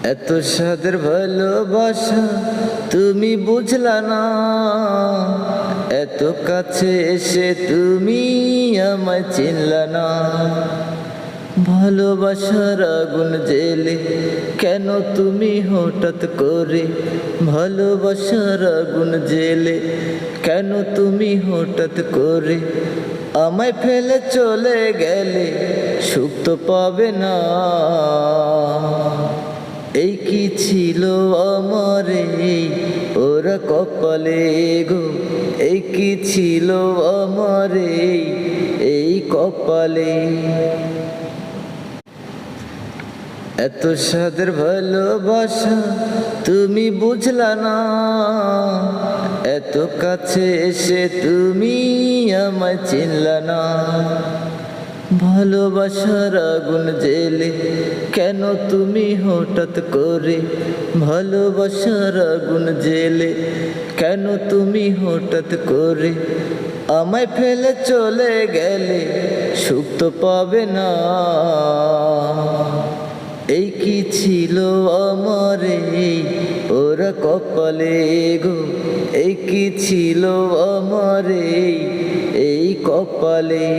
এত সাদের ভালোবাসা তুমি বুঝলা না, এত কাছে এসে তুমি আমায় চিনলা না। ভালোবাসার আগুন জেলে কেন তুমি হঠাৎ করে, ভালোবাসার আগুন জেলে কেন তুমি হঠাৎ করে আমায় ফেলে চলে গেলে, সুখ তো পাবে না। এই কি ছিল আমার এই ওরা কপালে গো, এই কি ছিল আমার এই কপালে। এত সাদের ভালোবাসা তুমি বুঝলা না, এত কাছে এসে তুমি আমায় চিনলা না। ভালোবাসার আগুন জেলে কেন তুমি হঠাৎ করে, ভালোবাসার আগুন জেলে কেন তুমি হঠাৎ করে আমায় ফেলে চলে গেলে, সুখ তো পাবে না। এই কি ছিল আমার ওরা কপালে গো, এই কি ছিল আমার এই কপালে।